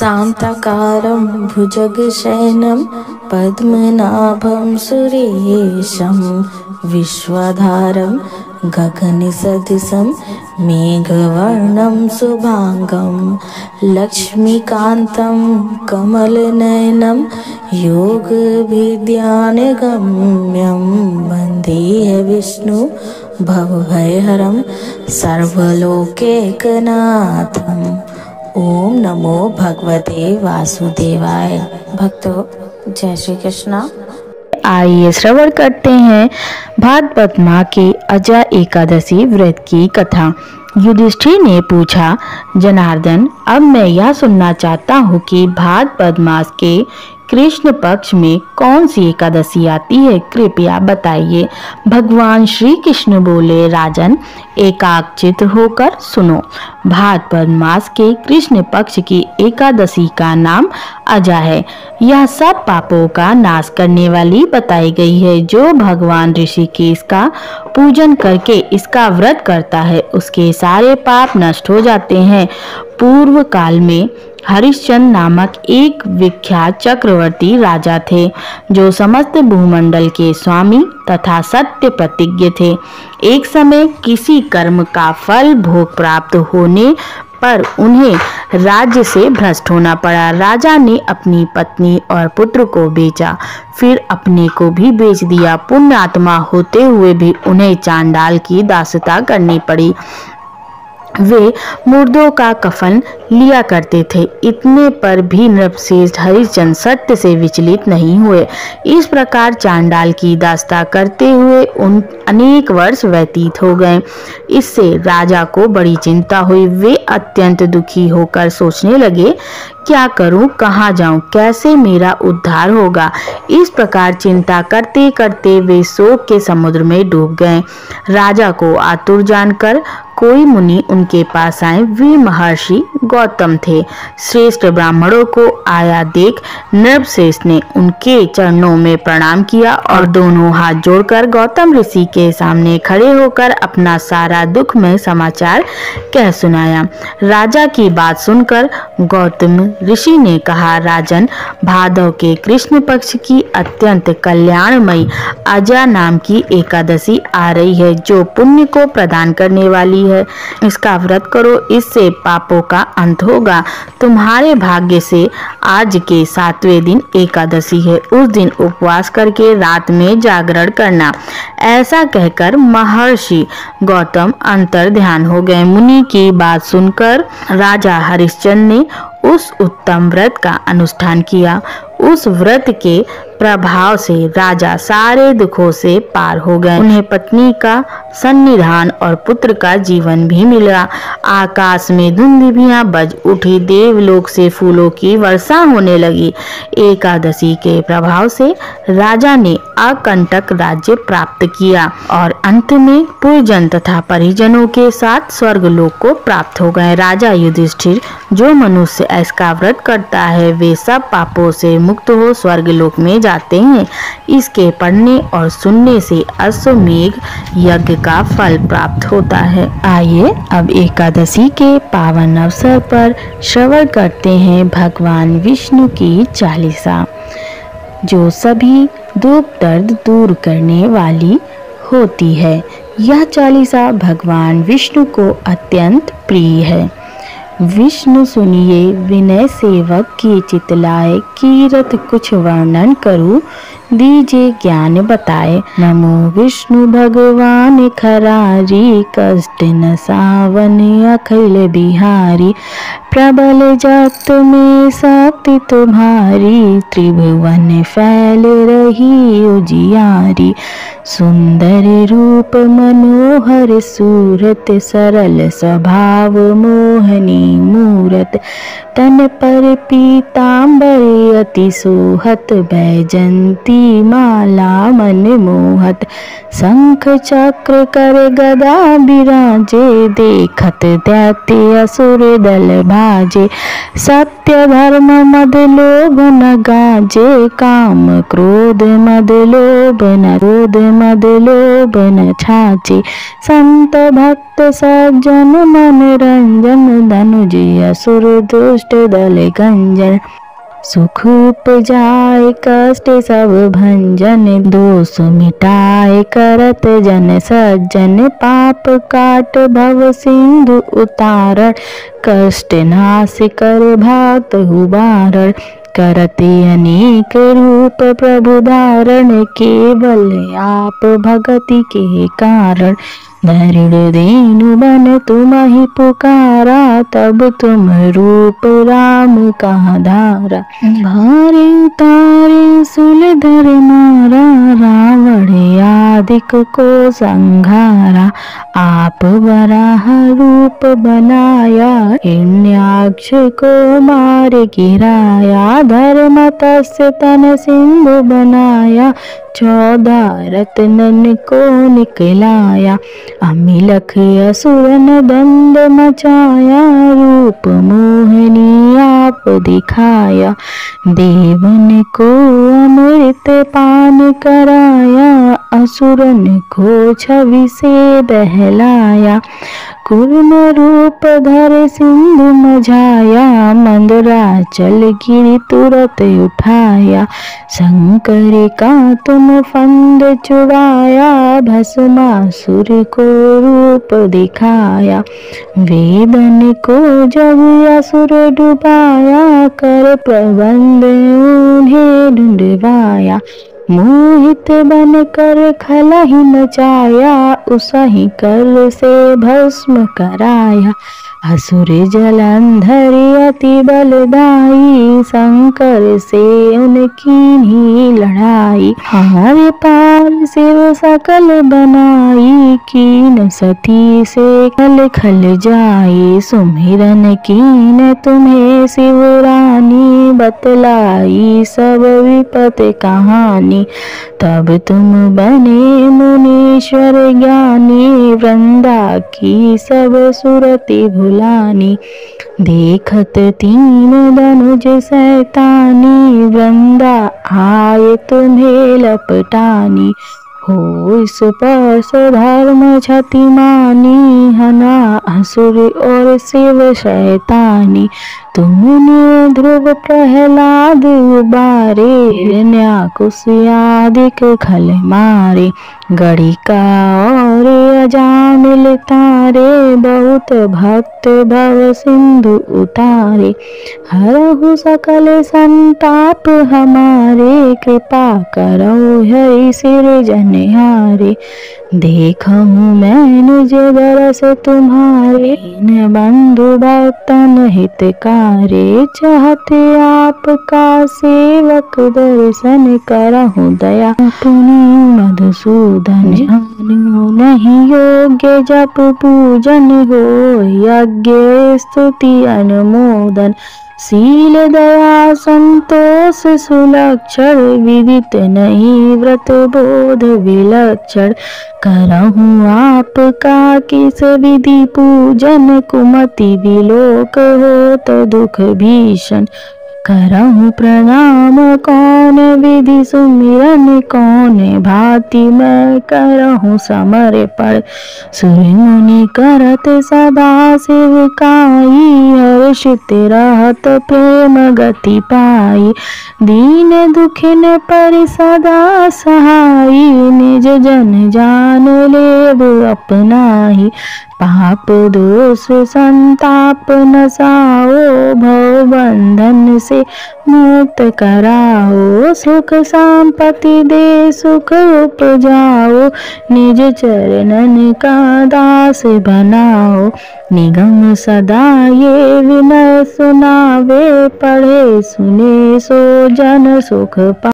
शान्ताकारं भुजगशयनं पद्मनाभं सुरेशं विश्वधारं गगनसदृशं मेघवर्णं शुभांगं लक्ष्मीकान्तं कमलनयनं योगविद्यानगम्यं वन्दे विष्णु भवभयहरं सर्वलोकैकनाथम्। ओम नमो भगवते वासुदेवाय। भक्तों, जय श्री कृष्णा। आइए श्रवण करते हैं भागवत माँ की अजा एकादशी व्रत की कथा। युधिष्ठिर ने पूछा, जनार्दन, अब मैं यह सुनना चाहता हूँ कि भाद्रपद मास के कृष्ण पक्ष में कौन सी एकादशी आती है, कृपया बताइए। भगवान श्री कृष्ण बोले, राजन, एकाग्रचित्त होकर सुनो। भाद्रपद मास के कृष्ण पक्ष की एकादशी का नाम अजा है। यह सब पापों का नाश करने वाली बताई गई है। जो भगवान ऋषिकेश का पूजन करके इसका व्रत करता है, उसके सारे पाप नष्ट हो जाते हैं। पूर्व काल में हरिश्चंद्र नामक एक विख्यात चक्रवर्ती राजा थे, जो समस्त भूमंडल के स्वामी तथा सत्य प्रतिज्ञ थे। एक समय किसी कर्म का फल भोग प्राप्त होने पर उन्हें राज्य से भ्रष्ट होना पड़ा। राजा ने अपनी पत्नी और पुत्र को बेचा, फिर अपने को भी बेच दिया। पुण्यात्मा होते हुए भी उन्हें चांडाल की दासता करनी पड़ी। वे मुर्दों का कफन लिया करते थे। इतने पर भी नृपश्रेष्ठ हरिश्चंद्र सत्य से विचलित नहीं हुए। इस प्रकार चांडाल की दास्ता करते हुए उन अनेक वर्ष व्यतीत हो गए। इससे राजा को बड़ी चिंता हुई। वे अत्यंत दुखी होकर सोचने लगे, क्या करूं, कहाँ जाऊं, कैसे मेरा उद्धार होगा। इस प्रकार चिंता करते करते वे शोक के समुद्र में डूब गए। राजा को आतुर जानकर कोई मुनि उनके पास आए। वे महर्षि गौतम थे। श्रेष्ठ ब्राह्मणों को आया देख नृपश्रेष्ठ ने उनके चरणों में प्रणाम किया और दोनों हाथ जोड़कर गौतम ऋषि के सामने खड़े होकर अपना सारा दुखमय समाचार कह सुनाया। राजा की बात सुनकर गौतम ऋषि ने कहा, राजन, भादव के कृष्ण पक्ष की अत्यंत कल्याणमयी अजा नाम की एकादशी आ रही है, जो पुण्य को प्रदान करने वाली है। इसका व्रत करो, इससे पापों का अंत होगा। तुम्हारे भाग्य से आज के 7वें दिन एकादशी है। उस दिन उपवास करके रात में जागरण करना। ऐसा कहकर महर्षि गौतम अंतर ध्यान हो गए। मुनि की बात सुनकर राजा हरिश्चंद्र ने उस उत्तम व्रत का अनुष्ठान किया। उस व्रत के प्रभाव से राजा सारे दुखों से पार हो गए। उन्हें पत्नी का सन्निधान और पुत्र का जीवन भी मिला। आकाश में धुंधियां बज उठी। देवलोक से फूलों की वर्षा होने लगी। एकादशी के प्रभाव से राजा ने अकंटक राज्य प्राप्त किया और अंत में पूजन तथा परिजनों के साथ स्वर्गलोक को प्राप्त हो गए। राजा युधिष्ठिर, जो मनुष्य इसका व्रत करता है, वे सब पापों से मुक्त हो स्वर्गलोक में जाते हैं। इसके पढ़ने और सुनने से अश्वमेघ यज्ञ का फल प्राप्त होता है। आइए अब एकादशी के पावन अवसर पर श्रवण करते हैं भगवान विष्णु की चालीसा, जो सभी दुख दर्द दूर करने वाली होती है। यह चालीसा भगवान विष्णु को अत्यंत प्रिय है। विष्णु सुनिए विनय सेवक की चितलाए, कीरत कुछ वर्णन करूं, दीजिए ज्ञान बताए। नमो विष्णु भगवान खरारी, कष्ट न सावन अखिल बिहारी। प्रबल जगत में शक्ति तुम्हारी, त्रिभुवन फैल रही उजियारी। सुंदर रूप मनोहर सूरत, सरल स्वभाव मोहनी मूरत। तन पर पीतांबर अति सोहत, बैजंती की माला मन मोहत, शंख चक्र कर गदा बिराजे, देखत दैत्य असुर दल भाजे, सत्य धर्म मद लोभ न गाजे, काम क्रोध मद लोभ न छाचे, संत भक्त सज्जन मन रंजन, धनुज असुर दुष्ट दल गंजन, सुख उपजाए कष्ट सब भंजन, दोष मिटाए करत जन सज्जन, पाप काट भव सिंधु उतारण, कष्ट नाश कर भक्त उबारण, करते अनेक रूप प्रभु धारण, केवल आप भगति के कारण, धैर्य देनु बन तुम ही पुकारा, तब तुम रूप राम कहा धारा, भारे उतारे सुलधर मारा, रावण आदिक को संघारा, आप वराह रूप बनाया, हिरण्याक्ष को मार गिराया, धर्म तस्य तन सिंधु बनाया, 14 रत्नन को निकलाया, अमिलख असुरन दंड मचाया, रूप मोहनी आप दिखाया, देवन को अमृत पान कराया, असुरन को छवि से बहलाया, कूर्म रूप धर सिंधु मझाया, मंदराचल गिरि तुरत उठाया, शंकर का तुम फंद चुराया, भस्मासुर को रूप दिखाया, वेदन को जब असुर डुबाया, कर प्रबंध उन्हें ढूंढवाया, मोहित बन कर खला ही मचाया, उसही कर से भस्म कराया, असुर जलंधर अति बलदाई, शंकर से उनकी ही लड़ाई, हार पार शिव सकल बनाई, कीन सती से खल खल जाई, सुमिरन कीन तुम्हें शिव रानी, बतलाई सब विपत कहानी, तब तुम बने मुनीश्वर ज्ञानी, वृंदा की सब सुरति भुलानी, देखत 3 धनुज सैतानी, वृंदा आए तुम्हें लपटानी, हो इस पर धर्म क्षति मानी, हना असुर और शिव शैतानी, तुमने ध्रुव प्रहलाद उबारे, हिरण्याकुश आदिक खल मारे, गणिका और अजामिल तारे, बहुत भक्त भव सिंधु उतारे, हरहु सकल संताप हमारे, कृपा करो हरि सिरजनहारे, देखहूँ मैं निज दरस तुम्हारे, न बंधु भक्तन हितकारे, चाहते आपका सेवक दर्शन करहूँ दया पुनि मधुसूदन, जानो नहीं योग्य जप पूजन हो, यज्ञ स्तुति अनुमोदन, शील दया संतोष सुलक्षण, विदित नहीं व्रत बोध विलक्षण, करहूँ आपका किस विधि पूजन, कुमति विलोक हो तो दुख भीषण, करहूँ प्रणाम कौन विधि सुमिरन, कौन भांति मैं करहूँ समर्पण, सुर मुनि करत सदा सेवकाई, हर्षित रहत प्रेम गति पाई, दीन दुखिन पर सदा सहाई, निज जन जान लेव अपनाही, पाप दोष संताप नसाओ, भव बंधन से मुक्त कराओ, सुख संपत्ति दे सुख उपजाओ, निज चरणन का दास बनाओ, निगम सदा ये विनय सुनावे, पढ़े सुने सो जन सुख पा